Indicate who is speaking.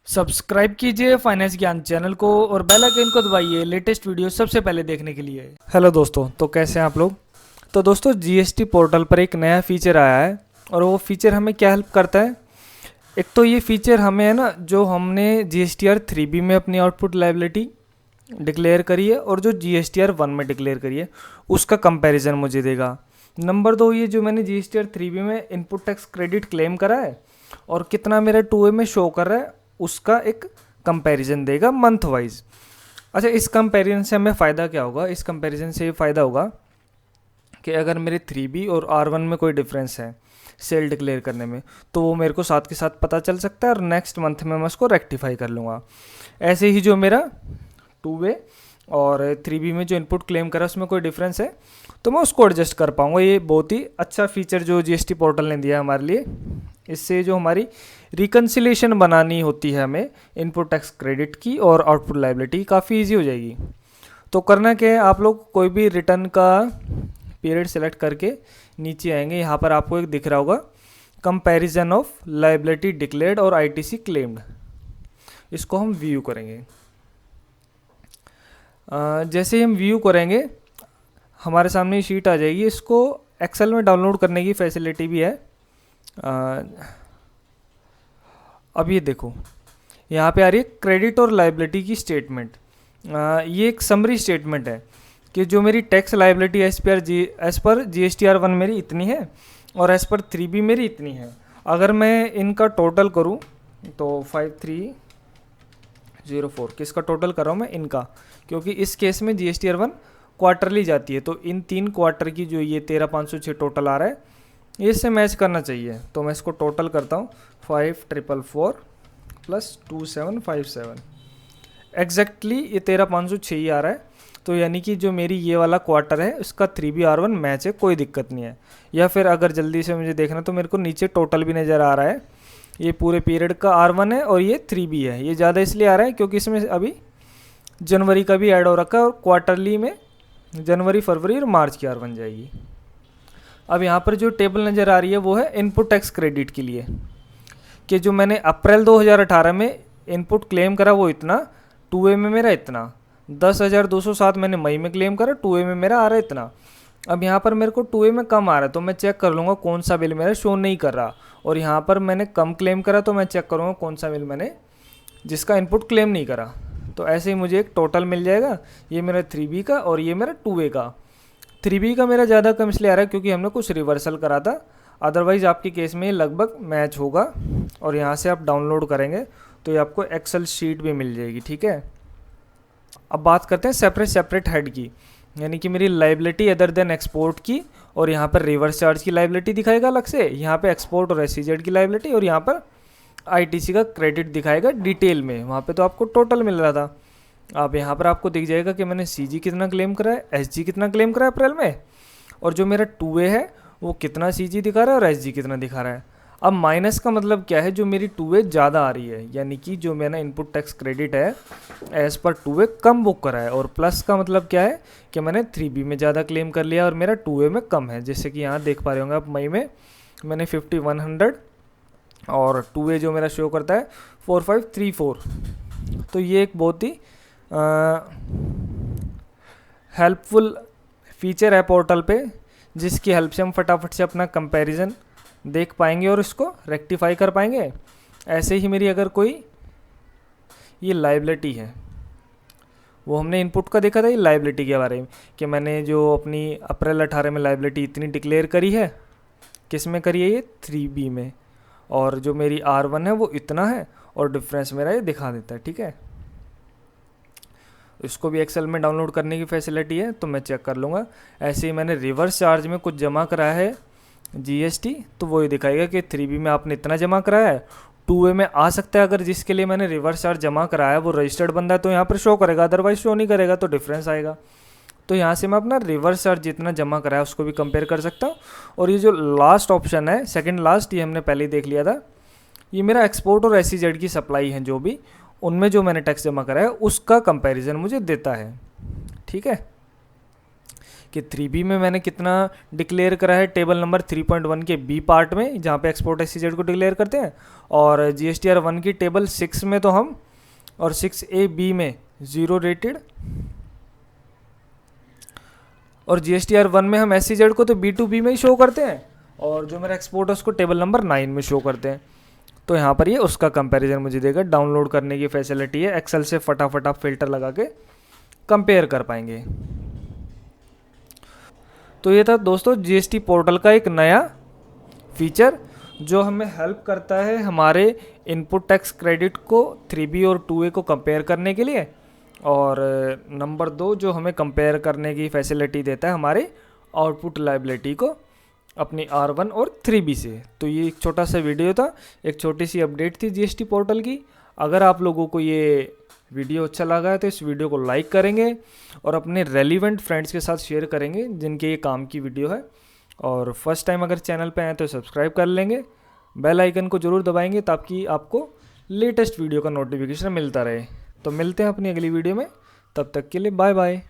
Speaker 1: Subscribe कीजिए finance ज्ञान channel को और बेल आइकन को दबाइए लेटेस्ट वीडियो सबसे पहले देखने के लिए। हेलो दोस्तों, तो कैसे हैं आप लोग। तो दोस्तों जीएसटी पोर्टल पर एक नया फीचर आया है और वो फीचर हमें क्या हेल्प करता है। एक तो ये फीचर हमें है ना, जो हमने जीएसटीआर 3B में अपनी आउटपुट लायबिलिटी डिक्लेयर करी है और जो जीएसटीआर 1 में डिक्लेयर करी है उसका कंपैरिजन मुझे देगा। नंबर 2, ये जो मैंने जीएसटीआर 3B में इनपुट टैक्स क्रेडिट क्लेम करा है और कितना मेरा 2A में शो कर रहा है उसका एक कंपैरिजन देगा मंथ वाइज। अच्छा, इस कंपैरिजन से हमें फ़ायदा क्या होगा। इस कंपैरिजन से ये फ़ायदा होगा कि अगर मेरे 3B और R1 में कोई डिफरेंस है सेल डिक्लेयर करने में, तो वो मेरे को साथ के साथ पता चल सकता है और नेक्स्ट मंथ में मैं उसको रेक्टिफाई कर लूँगा। ऐसे ही जो मेरा 2A और 3B में जो इनपुट क्लेम करा उसमें कोई डिफरेंस है तो मैं उसको एडजस्ट कर पाऊँगा। ये बहुत ही अच्छा फीचर जो जीएसटी पोर्टल ने दिया है हमारे लिए। इससे जो हमारी रिकन्सिलेशन बनानी होती है हमें इनपुट टैक्स क्रेडिट की और आउटपुट लायबिलिटी, काफ़ी इजी हो जाएगी। तो करना क्या है, आप लोग कोई भी रिटर्न का पीरियड सेलेक्ट करके नीचे आएंगे, यहाँ पर आपको एक दिख रहा होगा कंपैरिजन ऑफ लायबिलिटी डिक्लेयर्ड और आईटीसी क्लेम्ड। इसको हम व्यू करेंगे। जैसे ही हम व्यू करेंगे हमारे सामने ये शीट आ जाएगी। इसको एक्सेल में डाउनलोड करने की फैसिलिटी भी है। अब ये देखो, यहाँ पे आ रही है क्रेडिट और लायबिलिटी की स्टेटमेंट। ये एक समरी स्टेटमेंट है कि जो मेरी tax liability as per GSTR 1 मेरी इतनी है और एज पर 3B मेरी इतनी है। अगर मैं इनका टोटल करूँ तो 5304 किसका टोटल कर रहा हूँ मैं, इनका, क्योंकि इस केस में जीएसटीआर 1 क्वार्टरली जाती है। तो इन 3 क्वार्टर की जो ये 13506 टोटल आ रहा है ये इससे मैच करना चाहिए। तो मैं इसको टोटल करता हूँ 5444 प्लस 2757, एग्जैक्टली ये 13506 ही आ रहा है। तो यानी कि जो मेरी ये वाला क्वार्टर है उसका 3B R1 मैच है, कोई दिक्कत नहीं है। या फिर अगर जल्दी से मुझे देखना तो मेरे को नीचे टोटल भी नज़र आ रहा है, ये पूरे पीरियड का R1 है और ये 3B है। ये ज़्यादा इसलिए आ रहा है क्योंकि इसमें अभी जनवरी का भी ऐड हो रखा है और क्वार्टरली में जनवरी, फरवरी और मार्च की R1 जाएगी। अब यहाँ पर जो टेबल नज़र आ रही है वो है इनपुट टैक्स क्रेडिट के लिए, कि जो मैंने अप्रैल 2018 में इनपुट क्लेम करा वो इतना, 2A में मेरा इतना, 10,207 मैंने मई में क्लेम करा, 2A में मेरा आ रहा है इतना। अब यहाँ पर मेरे को 2A में कम आ रहा है तो मैं चेक कर लूँगा कौन सा बिल मेरा शो नहीं कर रहा, और यहाँ पर मैंने कम क्लेम करा तो मैं चेक करूँगा कौन सा बिल मैंने जिसका इनपुट क्लेम नहीं करा। तो ऐसे ही मुझे एक टोटल मिल जाएगा, ये मेरा 3B का और ये मेरा 2A का। 3B का मेरा ज़्यादा कम इसलिए आ रहा है क्योंकि हमने कुछ रिवर्सल करा था, अदरवाइज़ आपके केस में ये लगभग मैच होगा। और यहाँ से आप डाउनलोड करेंगे तो ये आपको एक्सेल शीट भी मिल जाएगी, ठीक है। अब बात करते हैं सेपरेट हेड की, यानी कि मेरी लायबिलिटी अदर देन एक्सपोर्ट की, और यहाँ पर रिवर्स चार्ज की लायबिलिटी दिखाएगा अलग से, यहाँ पे एक्सपोर्ट और एसईजेड की लायबिलिटी, और यहाँ पर आईटीसी का क्रेडिट दिखाएगा डिटेल में। वहाँ पे तो आपको टोटल मिल रहा था। अब यहाँ पर आपको दिख जाएगा कि मैंने सीजी कितना क्लेम करा है, एसजी कितना क्लेम करा है अप्रैल में, और जो मेरा 2A है वो कितना सीजी दिखा रहा है और एसजी कितना दिखा रहा है। अब माइनस का मतलब क्या है, जो मेरी 2A ज़्यादा आ रही है, यानी कि जो मैंने इनपुट टैक्स क्रेडिट है एज़ पर 2A कम बुक करा है, और प्लस का मतलब क्या है कि मैंने 3B में ज़्यादा क्लेम कर लिया और मेरा 2A में कम है। जैसे कि यहाँ देख पा रहे होंगे आप, मई में मैंने 5100 और 2A जो मेरा शो करता है 4534। तो ये एक बहुत ही हेल्पफुल फीचर है पोर्टल पे, जिसकी हेल्प से हम फटाफट से अपना कंपैरिजन देख पाएंगे और इसको रेक्टिफाई कर पाएंगे। ऐसे ही मेरी अगर कोई ये लायबिलिटी है, वो हमने इनपुट का देखा था, ये लायबिलिटी के बारे में कि मैंने जो अपनी अप्रैल 18 में लायबिलिटी इतनी डिक्लेयर करी है, किस में करी है, ये 3B में, और जो मेरी R1 है वो इतना है और डिफरेंस मेरा ये दिखा देता है, ठीक है। इसको भी एक्सेल में डाउनलोड करने की फैसिलिटी है तो मैं चेक कर लूँगा। ऐसे ही मैंने रिवर्स चार्ज में कुछ जमा कराया है जीएसटी, तो वो ये दिखाएगा कि 3B में आपने इतना जमा कराया है, 2A में आ सकता है अगर जिसके लिए मैंने रिवर्स चार्ज जमा कराया है वो रजिस्टर्ड बंदा है तो यहाँ पर शो करेगा, अदरवाइज शो नहीं करेगा तो डिफरेंस आएगा। तो यहाँ से मैं अपना रिवर्स चार्ज जितना जमा कराया उसको भी कंपेयर कर सकता हूँ। और ये जो लास्ट ऑप्शन है, सेकेंड लास्ट, ये हमने पहले ही देख लिया था, ये मेरा एक्सपोर्ट और एसईजेड की सप्लाई है, जो भी उनमें जो मैंने टैक्स जमा कराया उसका कंपैरिजन मुझे देता है, ठीक है, कि 3B में मैंने कितना डिक्लेयर करा है टेबल नंबर 3.1 के बी पार्ट में, जहाँ पे एक्सपोर्ट SEZ को डिक्लेयर करते हैं, और GSTR 1 की टेबल 6 में तो हम, और 6A-B में 0 रेटेड, और GSTR 1 में हम SEZ को तो B2B में ही शो करते हैं, और जो मेरा एक्सपोर्ट है उसको टेबल नंबर 9 में शो करते हैं। तो यहाँ पर ये उसका कंपैरिजन मुझे देगा। डाउनलोड करने की फैसिलिटी है, एक्सेल से फटाफट आप फिल्टर लगा के कंपेयर कर पाएंगे। तो ये था दोस्तों GST पोर्टल का एक नया फीचर जो हमें हेल्प करता है हमारे इनपुट टैक्स क्रेडिट को 3B और 2A को कंपेयर करने के लिए, और नंबर 2 जो हमें कंपेयर करने की फैसिलिटी देता है हमारे आउटपुट लायबिलिटी को अपनी R1 और 3B से। तो ये एक छोटा सा वीडियो था, एक छोटी सी अपडेट थी GST पोर्टल की। अगर आप लोगों को ये वीडियो अच्छा लगा है तो इस वीडियो को लाइक करेंगे और अपने रेलिवेंट फ्रेंड्स के साथ शेयर करेंगे जिनके ये काम की वीडियो है, और फर्स्ट टाइम अगर चैनल पे आए तो सब्सक्राइब कर लेंगे, बेल आइकन को ज़रूर दबाएंगे ताकि आपको लेटेस्ट वीडियो का नोटिफिकेशन मिलता रहे। तो मिलते हैं अपनी अगली वीडियो में, तब तक के लिए बाय बाय।